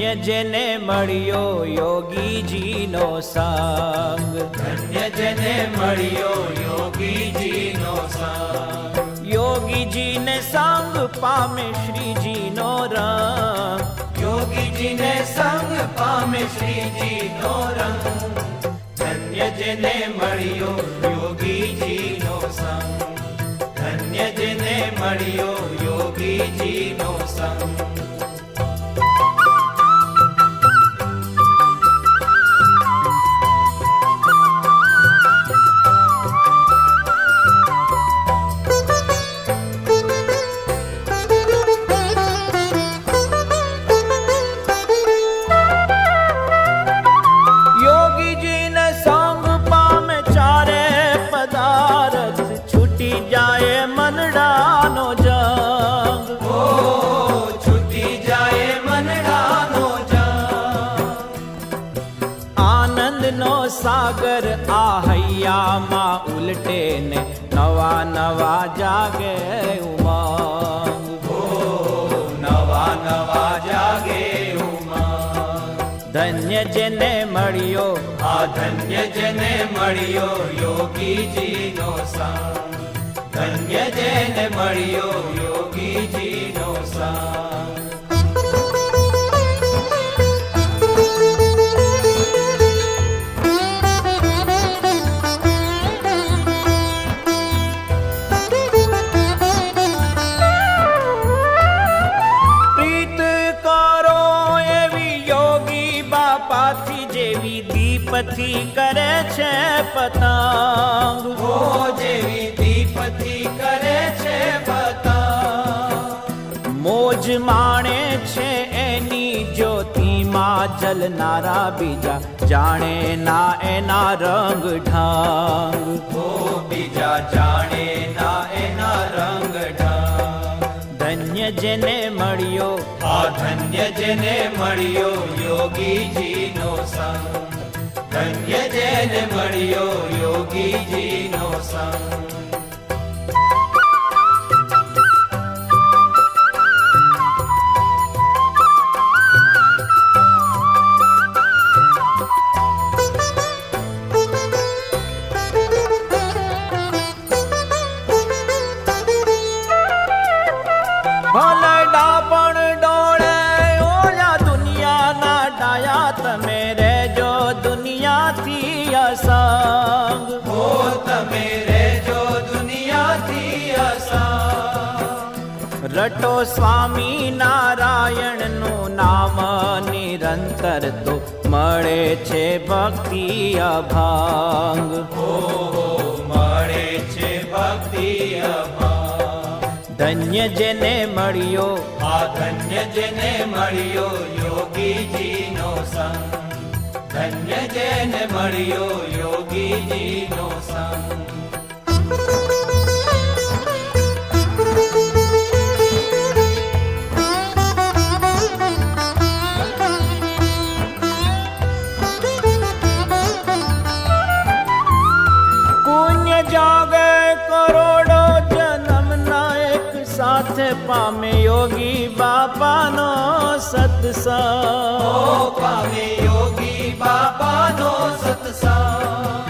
ધન્ય જેને મળ્યો યોગીજીનો સંગ, ધન્ય જેને મળ્યો યોગીજીનો સંગ, યોગીજીને સંગ પામે શ્રીજીનો રંગ, યોગીજીને સંગ પામે શ્રીજીનો રંગ. ધન્ય જેને મળ્યો યોગીજીનો સંગ, ધન્ય જેને મળ્યો યોગીજીનો સંગ. યોગીજીને સંગ પામે ચારે પદાર્થ, છૂટી જાય મનડાનો જંગ. ઓ છૂટી જાય મનડાનો જંગ. આનંદનો સાગર આ હૈયામાં ઉલટે ને નવા નવા જાગે ઉમંગ. નવા નવા જાગે ઉમંગ. ધન્ય જેને મળ્યો આ ધન્ય જેને મળ્યો યોગીજીનો સંગ, ધન્ય જેને મળ્યો યોગીજીનો સંગ. પ્રીત કરો એવી યોગી બાપાથી, જેવી દીપથી કરે છે પતંગ. ઓ જેવી દીપથી કરે છે પતંગ. મોજ માણે છે એની જ્યોતિમાં જલનારા બીજા, જાણે ના એના રંગ ઢંગ. ઓ બીજા જાણે ના એના રંગ ઢંગ. ધન્ય જેને મળ્યો આ ધન્ય જેને મળ્યો યોગીજીનો સંગ, ધન્ય જેને મળ્યો યોગીજીનો સંગ. ભલે ડાપણ ડોળે ઓલા દુનિયાના ડાયા, તમે રેજો દુનિયાથી અસંગ. ઓ તમે રેજો દુનિયાથી અસંગ. રટો સ્વામી નારાયણનું નામ નિરંતર, તો મળે છે ભક્તિ અભંગ. મળે છે ભક્તિ અભંગ. ધન્ય જેને મળ્યો આ ધન્ય જેને મળ્યો યોગીજીનો સંગ, ધન્ય જેને મળ્યો યોગીજીનો સંગ. પુણ્ય જાગે કરોડો જન્મના, એક સાથે પામે યોગી બાપાનો સત્સંગ. પામે યોગી બાપાનો સત્સંગ.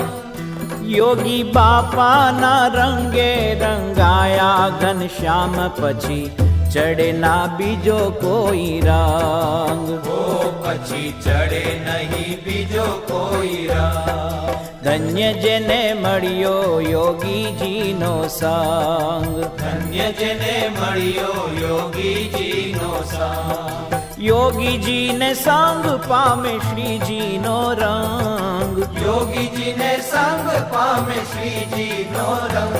યોગી બાપાના રંગે રંગાયા ઘનશ્યામ, પછી ચડે ના બીજો કોઈ રંગ. પછી ચડે નહીં બીજો કોઈ રંગ. ધન્ય જેને મળ્યો યોગીજીનો સંગ, ધન્ય જેને મળ્યો યોગીજીનો સંગ. યોગીજીને સંગ પામે શ્રીજીનો રંગ. યોગીજીને સંગ પામે શ્રીજીનો રંગ.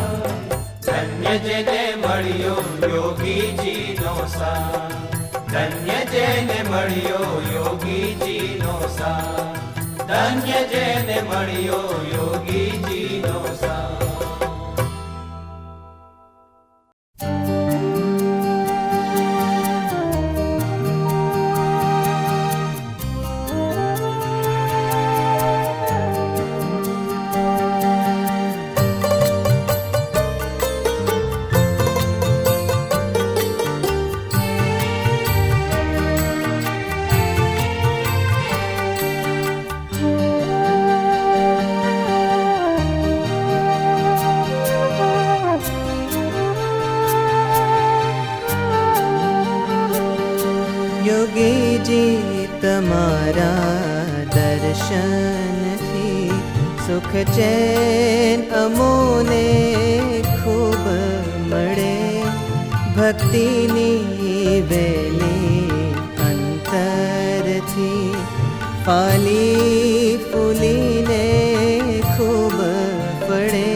ધન્ય જેને મળ્યો યોગીજીનો સંગ, ધન્ય જેને મળ્યો યોગીજીનો સંગ, ધન્ય જેને મળ્યો યોગીજીનો સંગ. તમારા દર્શનથી સુખ ચેન અમોને ખૂબ મળે. ભક્તિની વેલી અંતરથી ફાલી ફૂલીને ખૂબ ફળે.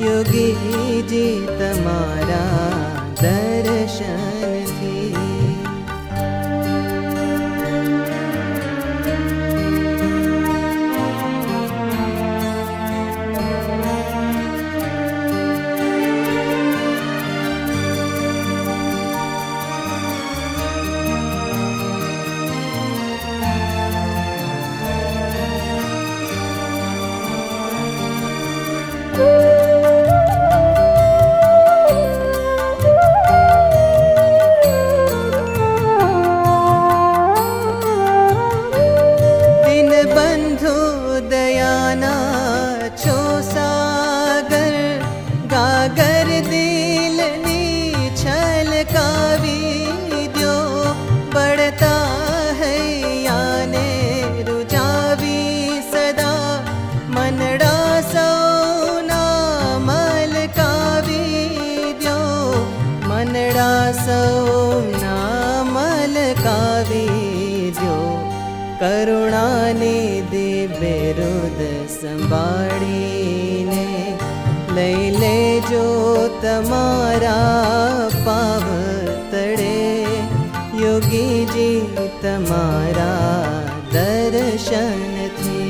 યોગીજી તમારા દર્શનથી. દિનબંધુ દયાના છો સાગર, ગાગર દિલની છલકાવી દ્યો. બળતા હૈયાને રૂજાવી સદા, મનડા સૌના મલકાવી દ્યો. મનડા સૌના મલકાવી દ્યો. કરુણાની દિવ્યરુદ સંભાળીને લઈ લેજો તમારા પાવતડે. યોગીજી તમારા દર્શનથી.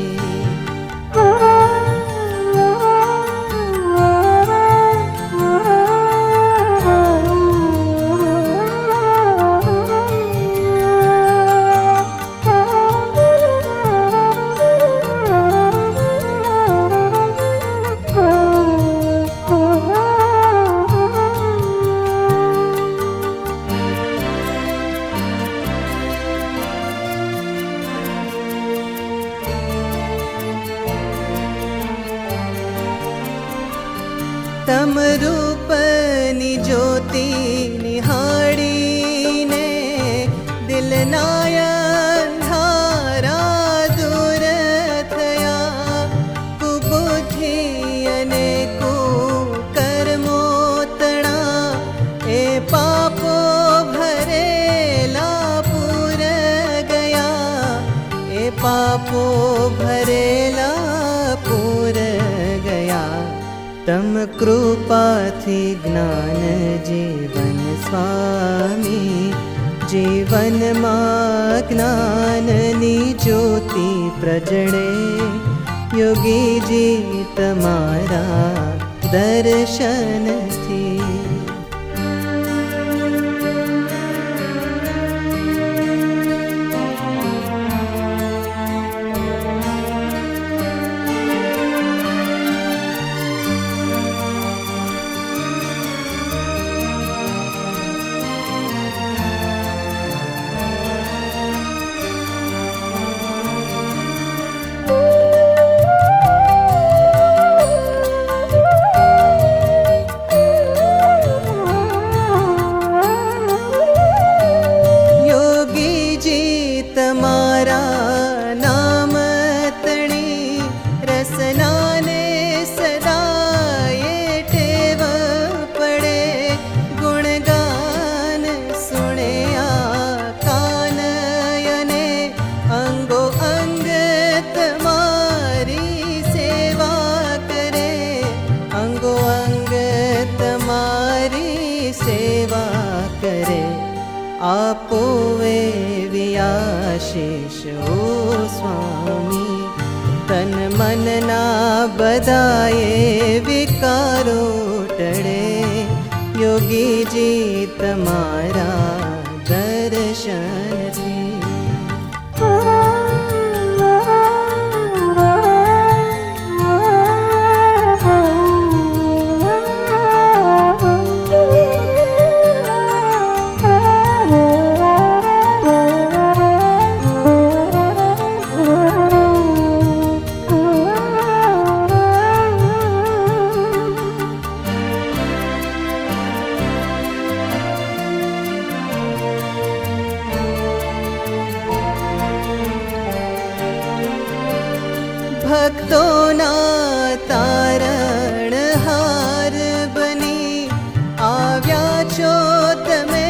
તમ રૂપની જ્યોતિ નિહાળીને દિલના અંધારા દૂર થયા. કુબુદ્ધિ અને કુકર્મો તણા, એ પાપો ભરેલા પૂર ગયા. એ પાપો ભરેલા પૂર ગયા. તમ કૃપાથી જ્ઞાન જીવન સ્વામી, જીવનમાં જ્ઞાનની જ્યોતિ પ્રજળે. યોગીજી તમારા દર્શનથી. તમારા નામ તણી રસનાને સદાએ ટેવ પડે. ગુણગાન સુણે આ કાનયને, અંગો અંગ તમારી સેવા કરે. અંગો અંગ તમારી સેવા કરે. આપો એવી આશીષ ઓ સ્વામી. તન મનના બધાએ વિકારો ટળે. યોગીજી તમારા દર્શનથી. ભક્તોના તારણહાર બની આવ્યા છો તમે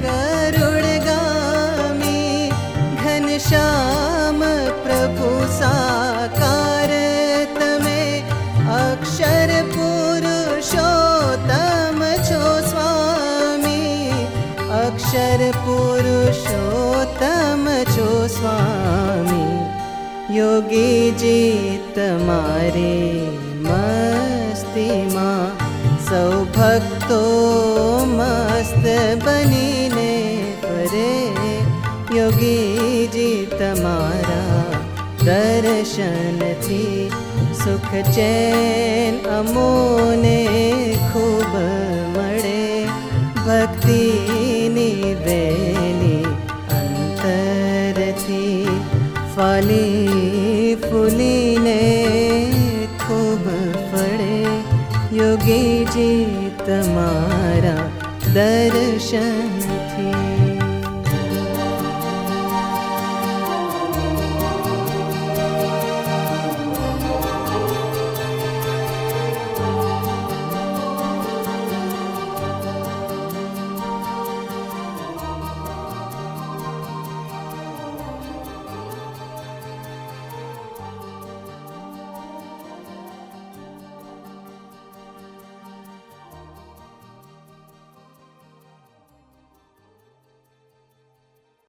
ગરુડગામી. ઘનશ્યામ પ્રભુ સાકાર તમે, અક્ષર પુરુષોત્તમ છો સ્વામી. અક્ષર પુરુષોત્તમ છો સ્વામી. યોગીજી તમારે મસ્તીમાં સૌ ભક્તો મસ્ત બનીને ફરે. યોગીજી તમારા દર્શનથી સુખ ચેન અમોને ખૂબ મળે. ભક્તિની વેલી અંતરથી ફલી ફૂલીને ખૂબ ફળે. યોગીજી તમારા દર્શન